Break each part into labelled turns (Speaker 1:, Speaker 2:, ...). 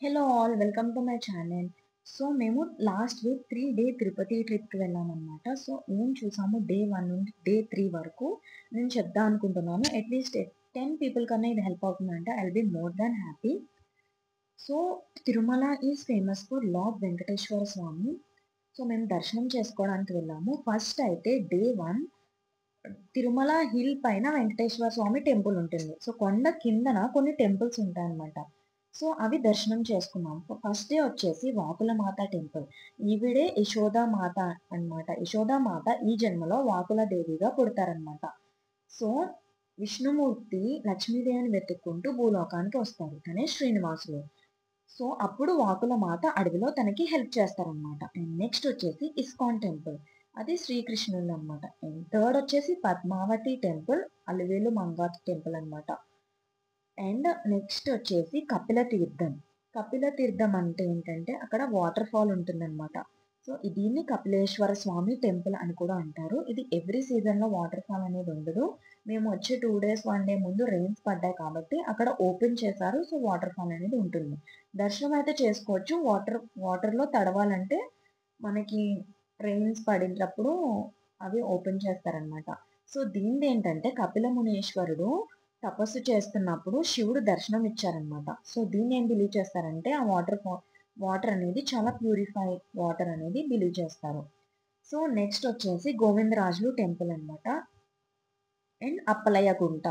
Speaker 1: Hello all welcome to my channel. So మేము last week 3-డే Tirupati ట్రిప్‌కి వెళ్ళామనమాట. So ఏం చూసాము డే 1 నుండి డే 3 వరకు నేను చెప్దాం అనుకుంటున్నాను. అట్‌లీస్ట్ 10 పీపుల్ కన్నా ఇది హెల్ప్ అవుతుందంటే I will be more than happy. So Tirumala is famous for lord Venkateshwara Swamy. So మేము దర్శనం చేసుకోవడానికి వెళ్ళాము. ఫస్ట్ అయితే డే 1 తిరుమల హిల్ పైన వెంకటేశ్వర స్వామి టెంపుల్ ఉంటుంది. సో కొండ కిందన కొన్ని టెంపుల్స్ ఉంటాయన్నమాట. సో అవి దర్శనం చేసుకున్నాం. ఫస్ట్ డే వచ్చేసి వాకుల మాత టెంపుల్. ఈవిడే యశోదామాత అన్నమాట. యశోదామాత ఈ జన్మలో వాకుల దేవిగా పుడతారనమాట. సో విష్ణుమూర్తి లక్ష్మీదేవిని వెతుక్కుంటూ భూలోకానికి వస్తారు. తనే శ్రీనివాసుడు. సో అప్పుడు వాకుల మాత అడవిలో తనకి హెల్ప్ చేస్తారనమాట. అండ్ నెక్స్ట్ వచ్చేసి ఇస్కాన్ టెంపుల్. అది శ్రీకృష్ణుడు అనమాట. అండ్ థర్డ్ వచ్చేసి పద్మావతి టెంపుల్, అలివేలు మంగా టెంపుల్ అనమాట. అండ్ నెక్స్ట్ వచ్చేసి కపిల తీర్థం. కపిల తీర్థం అంటే ఏంటంటే అక్కడ వాటర్ ఫాల్ ఉంటుందన్నమాట. సో దీన్ని కపిలేశ్వర స్వామి టెంపుల్ అని కూడా అంటారు. ఇది ఎవ్రీ సీజన్‌లో వాటర్ ఫాల్ అనేది ఉండదు. మేము వచ్చే 2 డేస్, 1 డే ముందు రెయిన్స్ పడ్డాయి కాబట్టి అక్కడ ఓపెన్ చేశారు. సో వాటర్ ఫాల్ అనేది ఉంటుంది. దర్శనం అయితే చేసుకోవచ్చు. వాటర్‌లో తడవాలంటే మనకి రెయిన్స్ పడినప్పుడు అవి ఓపెన్ చేస్తారనమాట. సో దీనిదేంటంటే కపిల మునీశ్వరుడు తపస్సు చేస్తున్నప్పుడు శివుడు దర్శనం ఇచ్చారనమాట. సో దీన్ని ఏం బిలీవ్ చేస్తారంటే ఆ వాటర్ అనేది చాలా ప్యూరిఫై వాటర్ అనేది బిలీవ్ చేస్తారు. సో నెక్స్ట్ వచ్చేసి గోవిందరాజులు టెంపుల్ అనమాట. అండ్ అప్పలయ్య గుంట.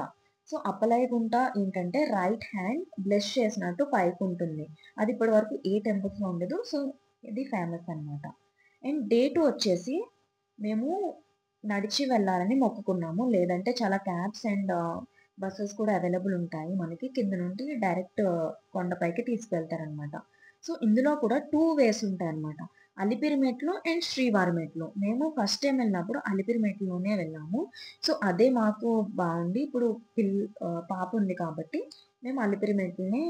Speaker 1: సో అప్పలయ్య గుంట ఏంటంటే రైట్ హ్యాండ్ బ్లెస్ చేసినట్టు పైకి ఉంటుంది. అది ఇప్పటి వరకు ఏ టెంపుల్స్‌లో ఉండదు. సో ఇది ఫేమస్ అనమాట. అండ్ డే 2 వచ్చేసి మేము నడిచి వెళ్ళాలని మొక్కుకున్నాము. లేదంటే చాలా క్యాబ్స్ అండ్ బసెస్ కూడా అవైలబుల్ ఉంటాయి మనకి. కింద నుండి డైరెక్ట్ కొండపైకి తీసుకెళ్తారనమాట. సో ఇందులో కూడా 2 వేస్ ఉంటాయన్నమాట. అలిపిరి మెట్లు అండ్ శ్రీవారి మెట్లు. మేము ఫస్ట్ టైమ్ వెళ్ళినప్పుడు అలిపిరి మెట్లులోనే వెళ్ళాము. సో అదే మాకు బావుండి ఇప్పుడు పాప ఉంది కాబట్టి మేము అలిపిరి మెట్లనే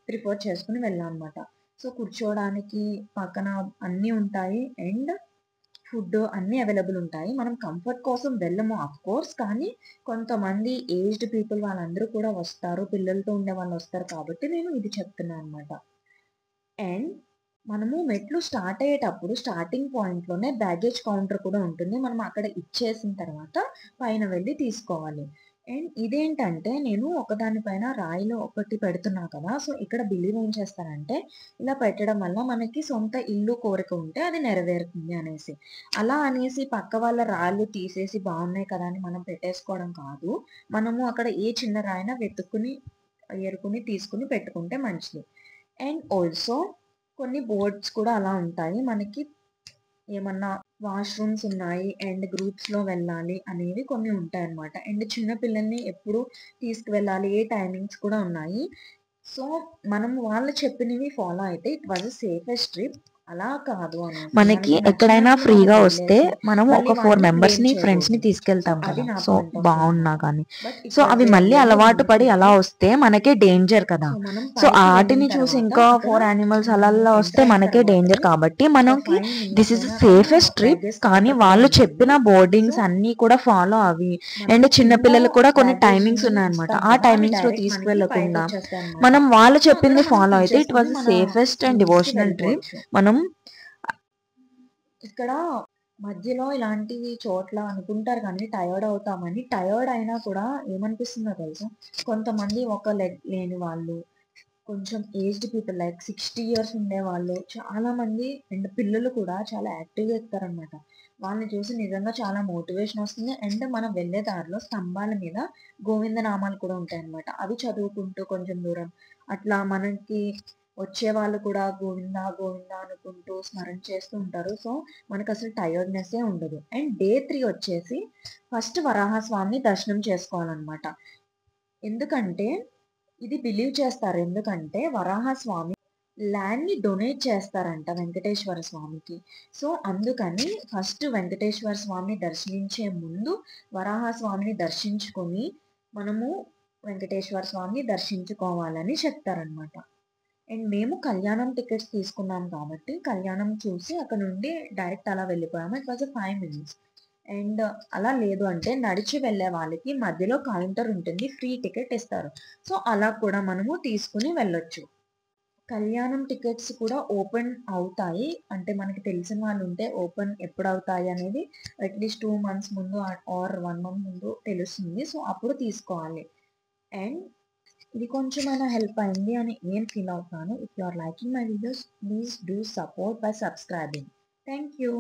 Speaker 1: ప్రిఫర్ చేసుకొని వెళ్ళామన్నమాట. సో కూర్చోవడానికి పక్కన అన్నీ ఉంటాయి. అండ్ ఫుడ్ అన్నీ అవైలబుల్ ఉంటాయి. మనం కంఫర్ట్ కోసం వెళ్ళము ఆఫ్‌కోర్స్. కానీ కొంతమంది ఏజ్డ్ పీపుల్ వాళ్ళందరూ కూడా వస్తారు. పిల్లలతో ఉండే వాళ్ళొస్తారు కాబట్టి నేను ఇది చెప్తున్నా అనమాట. అండ్ మనము మెట్లు స్టార్ట్ అయ్యేటప్పుడు స్టార్టింగ్ పాయింట్‌లోనే బ్యాగేజ్ కౌంటర్ కూడా ఉంటుంది. మనం అక్కడ ఇచ్చేసిన తర్వాత పైన వెళ్లి తీసుకోవాలి. అండ్ ఇదేంటంటే నేను ఒకదాని పైన రాయిలో ఒకటి పెడుతున్నా కదా! సో ఇక్కడ బిలీవ్ ఏం చేస్తారంటే ఇలా పెట్టడం వల్ల మనకి సొంత ఇల్లు కోరిక ఉంటే అది నెరవేరుతుంది అనేసి. అలా అనేసి పక్క వాళ్ళ రాళ్ళు తీసేసి బావున్నాయి కదా! అని మనం పెట్టేసుకోవడం కాదు. మనము అక్కడ ఏ చిన్న రాయినా వెతుక్కొని, ఏరుకొని, తీసుకొని పెట్టుకుంటే మంచిది. అండ్ ఆల్సో కొన్ని బోర్డ్స్ కూడా అలా ఉంటాయి. మనకి ఏమన్నా వాష్‌రూమ్స్ ఉన్నాయి అండ్ గ్రూప్స్‌లో వెళ్ళాలి అనేవి కొన్ని ఉంటాయన్నమాట. అండ్ చిన్న పిల్లల్ని ఎప్పుడు తీసుకువెళ్ళాలి, ఏ టైమింగ్స్ కూడా ఉన్నాయి. సో, మనం వాళ్ళు చెప్పినవి ఫాలో అయితే it was a safest trip. అలా కాదు అనేసి
Speaker 2: మనకి
Speaker 1: మనకి
Speaker 2: ఎక్కడైనా
Speaker 1: నచ్చినట్లు మనం
Speaker 2: ఫ్రీగా వస్తే
Speaker 1: వెళ్ళేసి
Speaker 2: మనము
Speaker 1: మళ్ళీ
Speaker 2: ఒక 4
Speaker 1: వాళ్ళని బ్లేమ్
Speaker 2: మెంబర్స్‌ని, ఫ్రెండ్స్‌ని
Speaker 1: చేయకూడదు.
Speaker 2: తీసుకెళ్తాం
Speaker 1: అది
Speaker 2: కదా!
Speaker 1: నా
Speaker 2: సో,
Speaker 1: పాయింట్ ఆఫ్ వ్యూ
Speaker 2: బావున్నా
Speaker 1: అనమాట.
Speaker 2: గానీ.
Speaker 1: బట్ ఇట్
Speaker 2: సో,
Speaker 1: వాస్
Speaker 2: అవి
Speaker 1: ఎ
Speaker 2: మళ్ళీ
Speaker 1: రియల్లీ
Speaker 2: అలవాటు పడి
Speaker 1: బ్యూటిఫుల్
Speaker 2: అలా
Speaker 1: ట్రిప్.
Speaker 2: వస్తే మనకే డేంజర్ కదా!
Speaker 1: సో, మనం
Speaker 2: సో,
Speaker 1: పైకి వెళ్ళిన
Speaker 2: ఆటిని చూసి
Speaker 1: తర్వాత
Speaker 2: ఇంకా
Speaker 1: అక్కడ
Speaker 2: 4 యానిమల్స్
Speaker 1: మనము
Speaker 2: అలల్లా వస్తే
Speaker 1: ఎంటర్ అయిన
Speaker 2: మనకే డేంజర్
Speaker 1: తర్వాతనే
Speaker 2: కాబట్టి
Speaker 1: ఒక
Speaker 2: మనకి
Speaker 1: 5
Speaker 2: దిస్ ఈస్
Speaker 1: మినిట్స్‌లోనే
Speaker 2: ద
Speaker 1: అక్కడ
Speaker 2: సేఫెస్ట్ ట్రిప్.
Speaker 1: బ్యాగేజ్
Speaker 2: కానీ
Speaker 1: కౌంటర్ కూడా
Speaker 2: వాళ్ళు
Speaker 1: ఉంటుంది.
Speaker 2: చెప్పిన
Speaker 1: సో,
Speaker 2: బోర్డింగ్స్ అన్నీ కూడా ఫాలో అవి.
Speaker 1: మనం
Speaker 2: అండ్ చిన్న
Speaker 1: కింద
Speaker 2: పిల్లలకి కూడా కొన్ని టైమింగ్స్
Speaker 1: బ్యాగేజ్‌ని
Speaker 2: ఉన్నాయన్నమాట.
Speaker 1: ఇస్తాం
Speaker 2: ఆ
Speaker 1: కదా! అవి
Speaker 2: టైమింగ్స్‌లో
Speaker 1: డైరెక్ట్ మనకి
Speaker 2: తీసుకువెళ్ళకుండా
Speaker 1: పైకొచ్చేస్తాయన్నమాట.
Speaker 2: మనం వాళ్ళు
Speaker 1: సో, అక్కడ
Speaker 2: చెప్పింది
Speaker 1: మనం
Speaker 2: ఫాలో అయితే ఇట్
Speaker 1: తీసేసుకొని
Speaker 2: వాస్ ద
Speaker 1: మన
Speaker 2: సేఫెస్ట్ అండ్
Speaker 1: రూమ్స్‌కి
Speaker 2: డివోషనల్ ట్రిప్.
Speaker 1: వెళ్ళిపోవచ్చు.
Speaker 2: మనం
Speaker 1: ఇక్కడ మధ్యలో ఇలాంటి చోట్ల అనుకుంటారు కానీ టయర్డ్ అవుతామని. టయర్డ్ అయినా కూడా ఏమనిపిస్తుందో తెలుసా? కొంతమంది ఒక లెగ్ లేని వాళ్ళు, కొంచెం ఏజ్డ్ పీపుల్ లైక్ 60 ఇయర్స్ ఉండేవాళ్ళు చాలామంది అండ్ పిల్లలు కూడా చాలా యాక్టివ్‌గా ఎక్కుతారనమాట. వాళ్ళని చూసి నిజంగా చాలా మోటివేషన్ వస్తుంది. అండ్ మనం వెళ్ళే దారిలో స్తంభాల మీద గోవిందనామాలు కూడా ఉంటాయన్నమాట. అవి చదువుకుంటూ కొంచెం దూరం అట్లా మనకి వచ్చేవాళ్ళు కూడా గోవింద, గోవింద అనుకుంటూ స్మరణ చేస్తూ ఉంటారు. సో, మనకసలు టయర్డ్‌నెస్సే ఉండదు. అండ్ డే 3 వచ్చేసి ఫస్ట్ వరాహస్వామిని దర్శనం చేసుకోవాలనమాట. ఎందుకంటే ఇది బిలీవ్ చేస్తారు. ఎందుకంటే వరాహస్వామి ల్యాండ్‌ని డొనేట్ చేస్తారంట వెంకటేశ్వర స్వామికి. సో, అందుకని ఫస్ట్ వెంకటేశ్వర స్వామిని దర్శించే ముందు వరాహస్వామిని దర్శించుకొని మనము వెంకటేశ్వర స్వామిని దర్శించుకోవాలని చెప్తారనమాట. అండ్ మేము కళ్యాణం టికెట్స్ తీసుకున్నాం కాబట్టి కళ్యాణం చూసి అక్కడ నుండి డైరెక్ట్ అలా వెళ్ళిపోయాము. It was a 5 minutes. And అలా లేదు అంటే నడిచి వెళ్ళే వాళ్ళకి మధ్యలో కౌంటర్ ఉంటుంది. ఫ్రీ టికెట్ ఇస్తారు. సో, అలా కూడా మనము తీసుకొని వెళ్ళొచ్చు. కళ్యాణం టికెట్స్ కూడా ఓపెన్ అవుతాయి. అంటే మనకి తెలిసిన వాళ్ళు ఉంటే ఓపెన్ ఎప్పుడు అవుతాయి అనేది అట్లీస్ట్ 2 మంత్స్ ముందు ఆర్ 1 మంత్ ముందు తెలుస్తుంది. సో, అప్పుడు తీసుకోవాలి. అండ్ ఇది కొంచెమైనా హెల్ప్ అయింది అని నేను ఫీల్ అవుతాను. If you are liking my videos please do support by subscribing. Thank you.